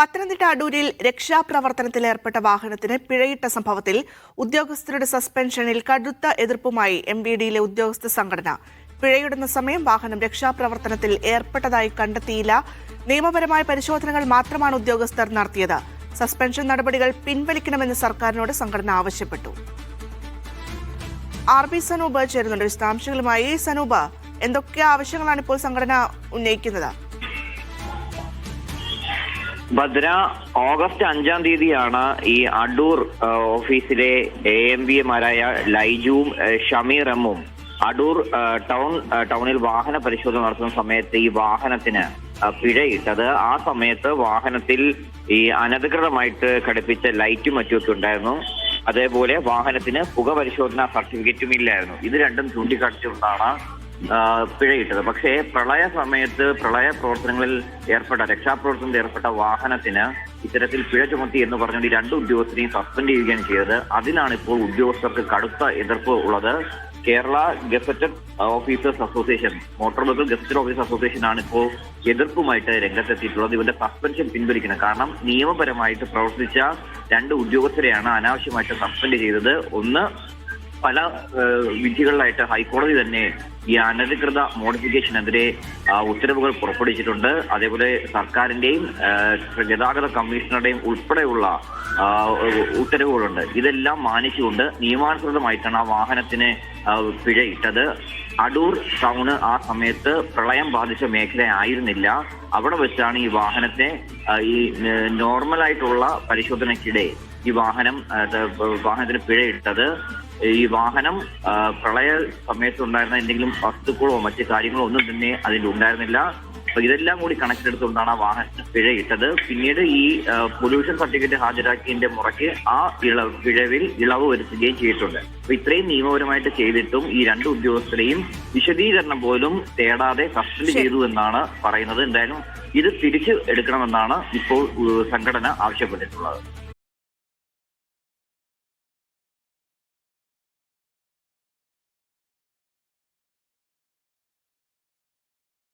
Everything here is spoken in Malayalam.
പത്തനംതിട്ട അടൂരിൽ രക്ഷാപ്രവർത്തനത്തിൽ ഏർപ്പെട്ട വാഹനത്തിന് പിഴയിട്ട സംഭവത്തിൽ ഉദ്യോഗസ്ഥരുടെ സസ്പെൻഷനിൽ കടുത്ത എതിർപ്പുമായി MVDയിലെ ഉദ്യോഗസ്ഥ സംഘടന. പിഴയിടുന്ന സമയം വാഹനം രക്ഷാപ്രവർത്തനത്തിൽ ഏർപ്പെട്ടതായി കണ്ടെത്തിയില്ല. നിയമപരമായ പരിശോധനകൾ മാത്രമാണ് ഉദ്യോഗസ്ഥർ നടത്തിയത്. സസ്പെൻഷൻ നടപടികൾ പിൻവലിക്കണമെന്ന് സർക്കാരിനോട് സംഘടന ആവശ്യപ്പെട്ടു. RB സനൂപ് ചേരുന്നുണ്ട് വിശദാംശങ്ങളുമായി. സനൂപ്, എന്തൊക്കെ ആവശ്യങ്ങളാണ് ഇപ്പോൾ സംഘടന ഉന്നയിക്കുന്നത്? ഭദ്ര, ഓഗസ്റ്റ് 5-ാം തീയതിയാണ് ഈ അടൂർ ഓഫീസിലെ AMVമാരായ ലൈജുവും ഷമീർ എമ്മും അടൂർ ടൗണിൽ വാഹന പരിശോധന നടത്തുന്ന സമയത്ത് ഈ വാഹനത്തിന് പിഴയിട്ടത്. ആ സമയത്ത് വാഹനത്തിൽ ഈ അനധികൃതമായിട്ട് ഘടിപ്പിച്ച ലൈറ്റും മറ്റുമൊക്കെ ഉണ്ടായിരുന്നു. അതേപോലെ വാഹനത്തിന് പുക പരിശോധന സർട്ടിഫിക്കറ്റും ഇല്ലായിരുന്നു. ഇത് രണ്ടും ചൂണ്ടിക്കാട്ടിച്ചുകൊണ്ടാണ് പിഴയിട്ടത്. പക്ഷേ പ്രളയ സമയത്ത് പ്രളയ പ്രവർത്തനങ്ങളിൽ രക്ഷാപ്രവർത്തനത്തിൽ ഏർപ്പെട്ട വാഹനത്തിന് ഇത്തരത്തിൽ പിഴ ചുമത്തി എന്ന് പറഞ്ഞുകൊണ്ട് ഈ രണ്ട് ഉദ്യോഗസ്ഥരെയും സസ്പെൻഡ് ചെയ്യുകയാണ് ചെയ്തത്. അതിനാണ് ഇപ്പോൾ ഉദ്യോഗസ്ഥർക്ക് കടുത്ത എതിർപ്പ് ഉള്ളത്. Kerala gazetted officers association, motor vehicle gazetted officers association ആണ് ഇപ്പോൾ എതിർപ്പുമായിട്ട് രംഗത്തെത്തിയിട്ടുള്ളത്. ഇവരുടെ സസ്പെൻഷൻ പിൻവലിക്കണം. കാരണം നിയമപരമായിട്ട് പ്രവർത്തിച്ച രണ്ട് ഉദ്യോഗസ്ഥരെയാണ് അനാവശ്യമായിട്ട് സസ്പെൻഡ് ചെയ്തത്. ഒന്ന്, പല വിധികളിലായിട്ട് ഹൈക്കോടതി തന്നെ ഈ അനധികൃത മോഡിഫിക്കേഷനെതിരെ ഉത്തരവുകൾ പുറപ്പെടുവിച്ചിട്ടുണ്ട്. അതേപോലെ സർക്കാരിന്റെയും ഗതാഗത കമ്മീഷണറുടെയും ഉൾപ്പെടെയുള്ള ഉത്തരവുകളുണ്ട്. ഇതെല്ലാം മാനിച്ചുകൊണ്ട് നിയമാനുസൃതമായിട്ടാണ് ആ വാഹനത്തിന് പിഴയിട്ടത്. അടൂർ ടൗണ് ആ സമയത്ത് പ്രളയം ബാധിച്ച മേഖല ആയിരുന്നില്ല. അവിടെ വെച്ചാണ് ഈ വാഹനത്തെ ഈ നോർമലായിട്ടുള്ള പരിശോധനയ്ക്കിടെ ഈ വാഹനത്തിന് പിഴയിട്ടത്. ഈ വാഹനം പ്രളയ സമയത്ത് ഉണ്ടായിരുന്ന എന്തെങ്കിലും വസ്തുക്കളോ മറ്റു കാര്യങ്ങളോ ഒന്നും തന്നെ അതിൽ ഉണ്ടായിരുന്നില്ല. അപ്പൊ ഇതെല്ലാം കൂടി കണക്കിലെടുത്തുകൊണ്ടാണ് ആ വാഹനത്തിന് പിഴയിട്ടത്. പിന്നീട് ഈ പൊല്യൂഷൻ സർട്ടിഫിക്കറ്റ് ഹാജരാക്കിയതിന്റെ മുറയ്ക്ക് ആ പിഴവിൽ ഇളവ് വരുത്തുകയും ചെയ്തിട്ടുണ്ട്. അപ്പൊ ഇത്രയും നിയമപരമായിട്ട് ചെയ്തിട്ടും ഈ രണ്ട് ഉദ്യോഗസ്ഥരെയും വിശദീകരണം പോലും തേടാതെ സസ്പെൻഡ് ചെയ്തു എന്നാണ് പറയുന്നത്. എന്തായാലും ഇത് തിരിച്ചു എടുക്കണമെന്നാണ് ഇപ്പോൾ സംഘടന ആവശ്യപ്പെട്ടിട്ടുള്ളത്.